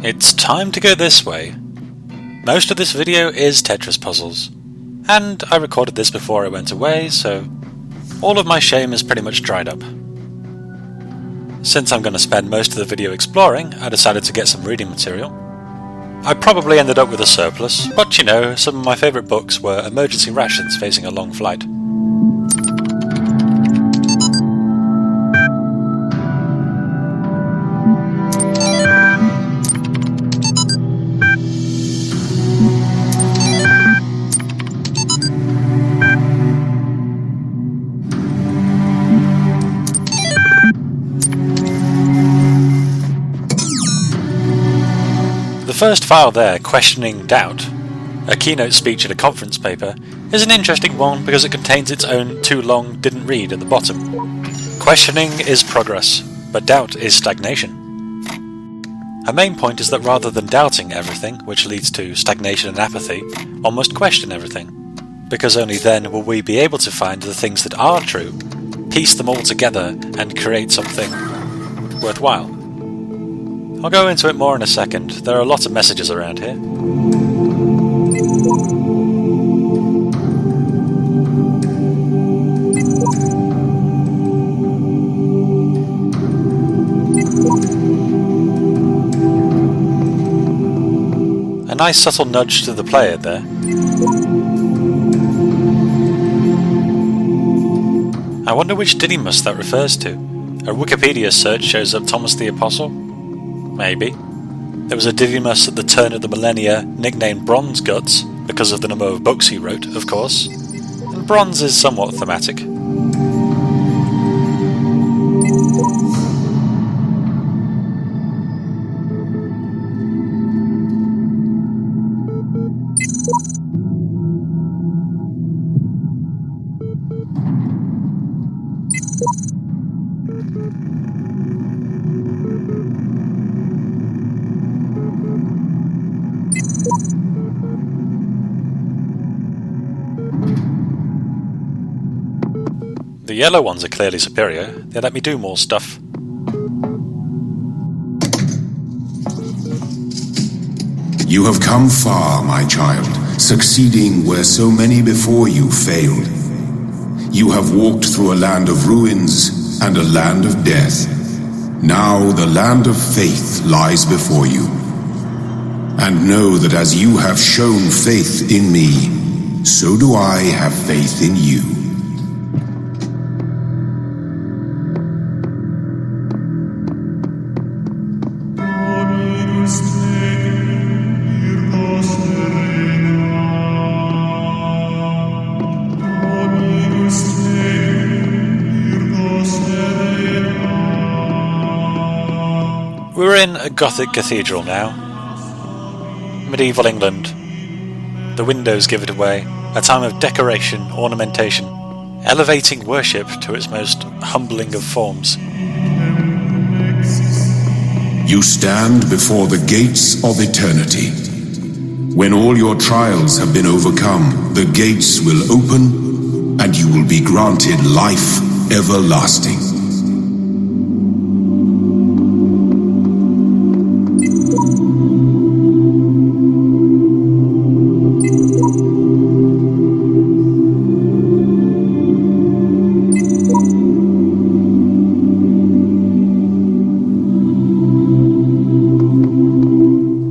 It's time to go this way. Most of this video is Tetris puzzles, and I recorded this before I went away, so all of my shame is pretty much dried up. Since I'm going to spend most of the video exploring, I decided to get some reading material. I probably ended up with a surplus, but you know, some of my favourite books were emergency rations facing a long flight. The first file there, Questioning Doubt, a keynote speech in a conference paper, is an interesting one because it contains its own too long didn't read at the bottom. Questioning is progress, but doubt is stagnation. Her main point is that rather than doubting everything, which leads to stagnation and apathy, one must question everything, because only then will we be able to find the things that are true, piece them all together, and create something worthwhile. I'll go into it more in a second. There are lots of messages around here. A nice subtle nudge to the player there. I wonder which Didymus that refers to. A Wikipedia search shows up Thomas the Apostle. Maybe. There was a Didymus at the turn of the millennia nicknamed Bronze Guts, because of the number of books he wrote, of course. And bronze is somewhat thematic. The yellow ones are clearly superior. They let me do more stuff. You have come far, my child, succeeding where so many before you failed. You have walked through a land of ruins and a land of death. Now the land of faith lies before you. And know that as you have shown faith in me, so do I have faith in you. We're in a Gothic cathedral now. Medieval England. The windows give it away. A time of decoration, ornamentation, elevating worship to its most humbling of forms. You stand before the gates of eternity. When all your trials have been overcome, the gates will open and you will be granted life everlasting.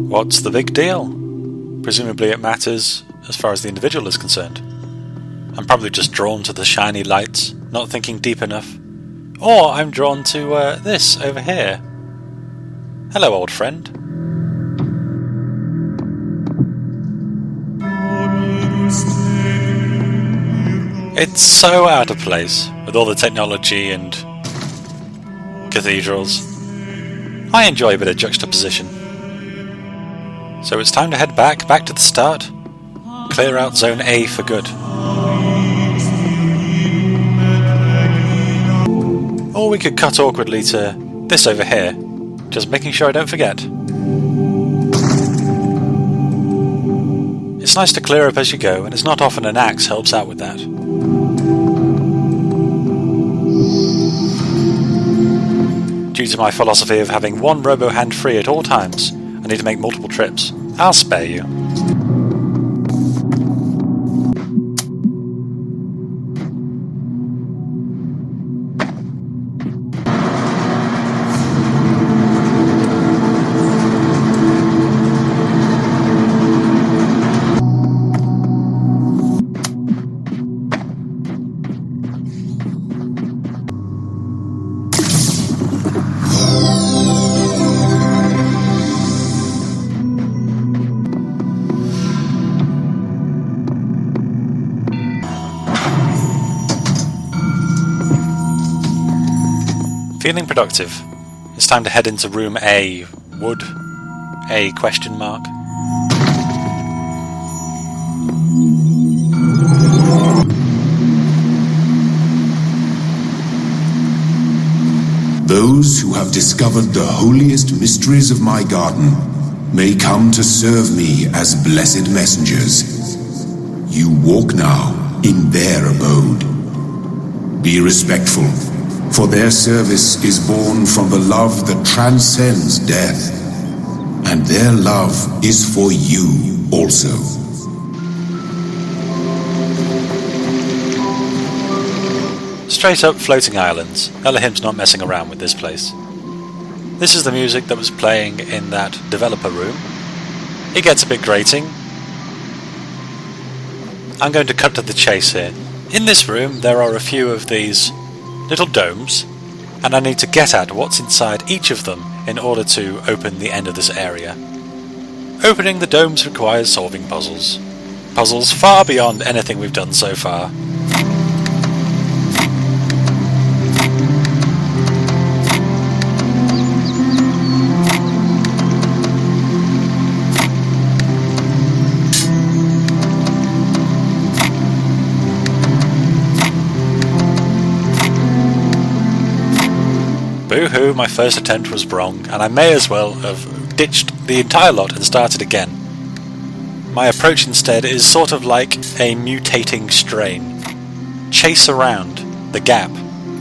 What's the big deal? Presumably it matters as far as the individual is concerned. I'm probably just drawn to the shiny lights, not thinking deep enough. Or I'm drawn to this over here. Hello, old friend. It's so out of place with all the technology and cathedrals. I enjoy a bit of juxtaposition. So it's time to head back to the start. Clear out Zone A for good. Or we could cut awkwardly to this over here, just making sure I don't forget. It's nice to clear up as you go, and it's not often an axe helps out with that. Due to my philosophy of having one robo hand free at all times, and need to make multiple trips. I'll spare you. Feeling productive. It's time to head into room A. Would A question mark? Those who have discovered the holiest mysteries of my garden may come to serve me as blessed messengers. You walk now in their abode. Be respectful, for their service is born from the love that transcends death, and their love is for you also. Straight up floating islands. Elohim's not messing around with this place. This is the music that was playing in that developer room. It gets a bit grating. I'm going to cut to the chase here. In this room there are a few of these little domes, and I need to get at what's inside each of them in order to open the end of this area. Opening the domes requires solving puzzles. Puzzles far beyond anything we've done so far. Boo-hoo, my first attempt was wrong, and I may as well have ditched the entire lot and started again. My approach instead is sort of like a mutating strain. Chase around the gap,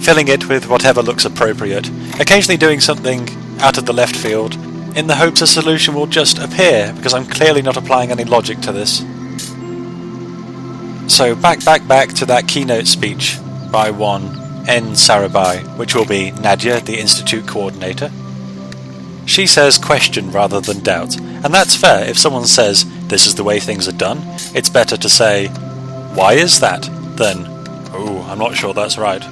filling it with whatever looks appropriate, occasionally doing something out of the left field, in the hopes a solution will just appear, because I'm clearly not applying any logic to this. So back to that keynote speech by one N. Sarabhai, which will be Nadia, the Institute coordinator. She says question rather than doubt, and that's fair. If someone says, this is the way things are done, it's better to say, why is that, than, oh, I'm not sure that's right.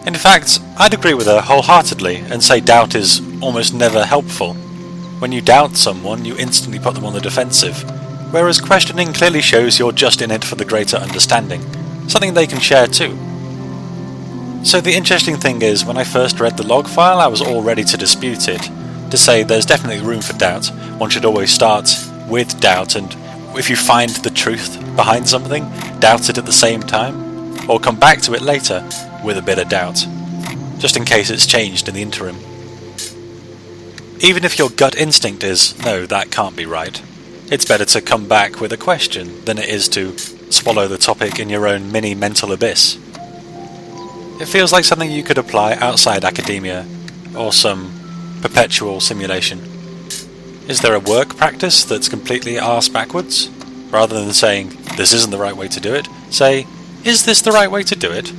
In fact, I'd agree with her wholeheartedly and say doubt is almost never helpful. When you doubt someone, you instantly put them on the defensive, whereas questioning clearly shows you're just in it for the greater understanding, something they can share too. So the interesting thing is, when I first read the log file, I was all ready to dispute it, to say there's definitely room for doubt. One should always start with doubt, and if you find the truth behind something, doubt it at the same time, or come back to it later with a bit of doubt, just in case it's changed in the interim. Even if your gut instinct is, no, that can't be right, it's better to come back with a question than it is to swallow the topic in your own mini mental abyss. It feels like something you could apply outside academia, or some perpetual simulation. Is there a work practice that's completely arse backwards? Rather than saying, this isn't the right way to do it, say, is this the right way to do it?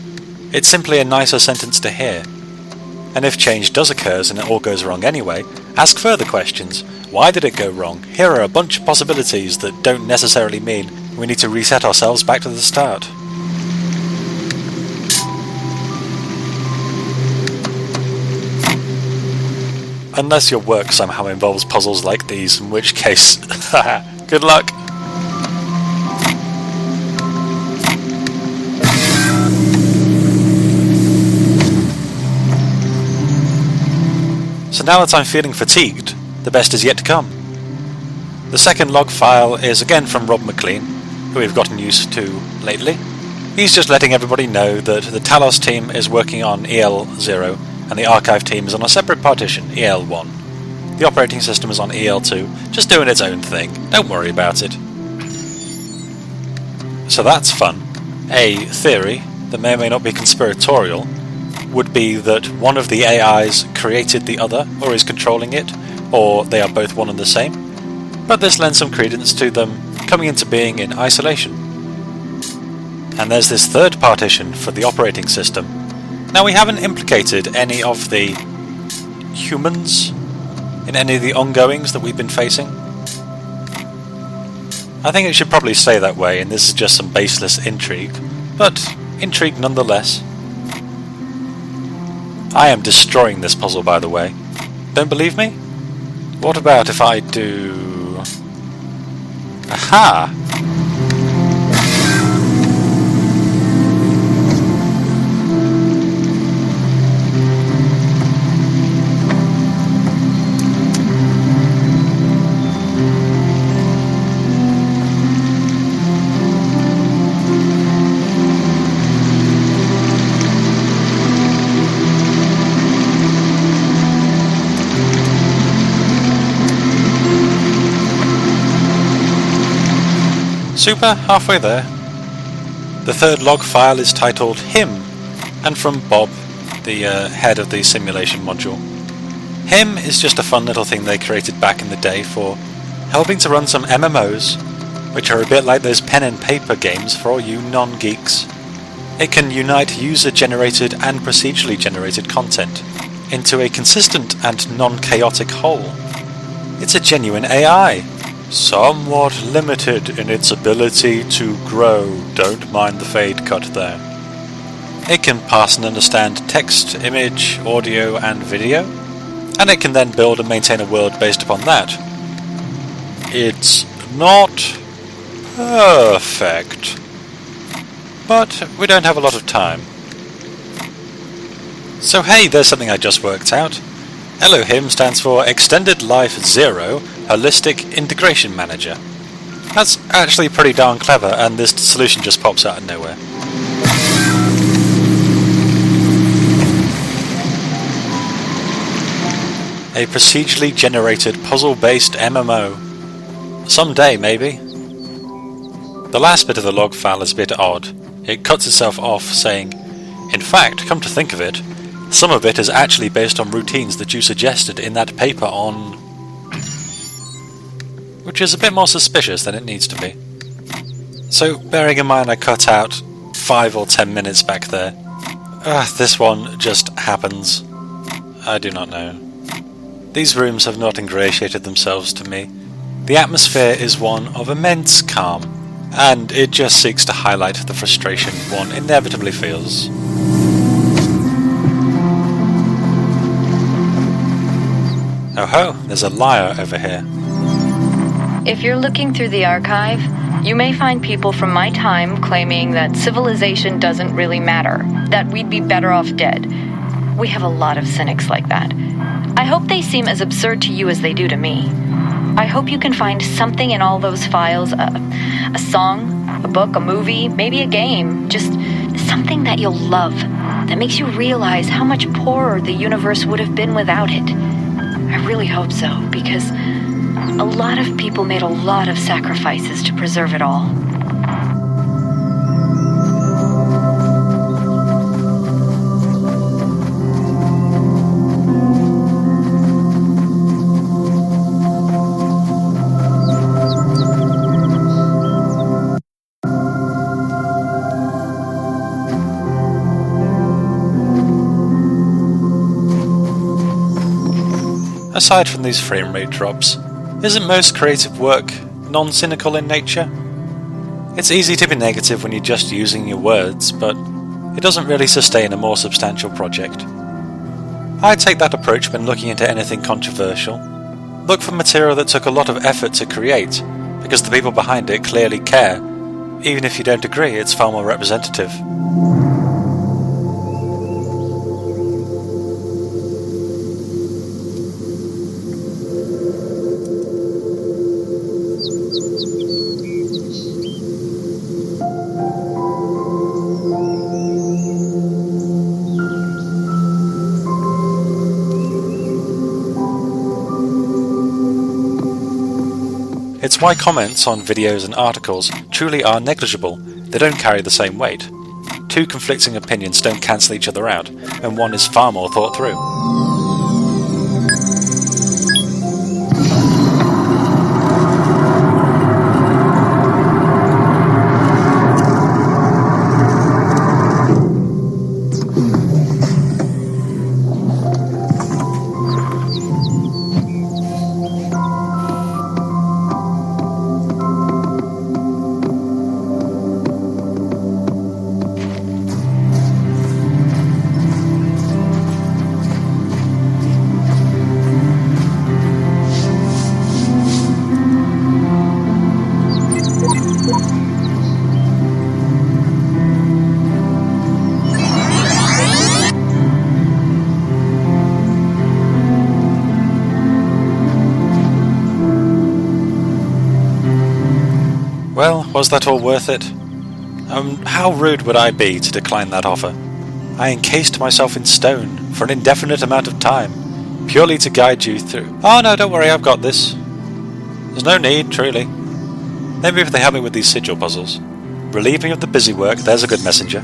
It's simply a nicer sentence to hear. And if change does occur and it all goes wrong anyway, ask further questions. Why did it go wrong? Here are a bunch of possibilities that don't necessarily mean we need to reset ourselves back to the start. Unless your work somehow involves puzzles like these, in which case, good luck! So now that I'm feeling fatigued, the best is yet to come. The second log file is again from Rob McLean, who we've gotten used to lately. He's just letting everybody know that the Talos team is working on EL0, and the archive team is on a separate partition, EL1. The operating system is on EL2, just doing its own thing. Don't worry about it. So that's fun. A theory that may or may not be conspiratorial would be that one of the AIs created the other, or is controlling it, or they are both one and the same, but this lends some credence to them coming into being in isolation. And there's this third partition for the operating system. Now, we haven't implicated any of the humans in any of the ongoings that we've been facing. I think it should probably stay that way, and this is just some baseless intrigue, but intrigue nonetheless. I am destroying this puzzle, by the way. Don't believe me? What about if I do... Aha! Super, halfway there. The third log file is titled Him, and from Bob, the head of the simulation module. Him is just a fun little thing they created back in the day for helping to run some MMOs, which are a bit like those pen and paper games for all you non-geeks. It can unite user-generated and procedurally generated content into a consistent and non-chaotic whole. It's a genuine AI. Somewhat limited in its ability to grow. Don't mind the fade cut there. It can pass and understand text, image, audio, and video, and it can then build and maintain a world based upon that. It's not perfect, but we don't have a lot of time. So hey, there's something I just worked out. Elohim stands for Extended Life Zero Holistic Integration Manager. That's actually pretty darn clever, and this solution just pops out of nowhere. A procedurally generated puzzle-based MMO. Someday, maybe. The last bit of the log file is a bit odd. It cuts itself off saying, in fact, come to think of it, some of it is actually based on routines that you suggested in that paper on... which is a bit more suspicious than it needs to be. So, bearing in mind I cut out 5 or 10 minutes back there, this one just happens. I do not know. These rooms have not ingratiated themselves to me. The atmosphere is one of immense calm, and it just seeks to highlight the frustration one inevitably feels. Oh ho, there's a liar over here. If you're looking through the archive, you may find people from my time claiming that civilization doesn't really matter, that we'd be better off dead. We have a lot of cynics like that. I hope they seem as absurd to you as they do to me. I hope you can find something in all those files, a song, a book, a movie, maybe a game, just something that you'll love, that makes you realize how much poorer the universe would have been without it. I really hope so, because a lot of people made a lot of sacrifices to preserve it all. Aside from these frame rate drops, isn't most creative work non-cynical in nature? It's easy to be negative when you're just using your words, but it doesn't really sustain a more substantial project. I take that approach when looking into anything controversial. Look for material that took a lot of effort to create, because the people behind it clearly care. Even if you don't agree, it's far more representative. It's why comments on videos and articles truly are negligible. They don't carry the same weight. Two conflicting opinions don't cancel each other out, and one is far more thought through. Was that all worth it? How rude would I be to decline that offer? I encased myself in stone for an indefinite amount of time, purely to guide you through. Oh no, don't worry, I've got this. There's no need, truly. Maybe if they help me with these sigil puzzles. Relieve me of the busy work, there's a good messenger.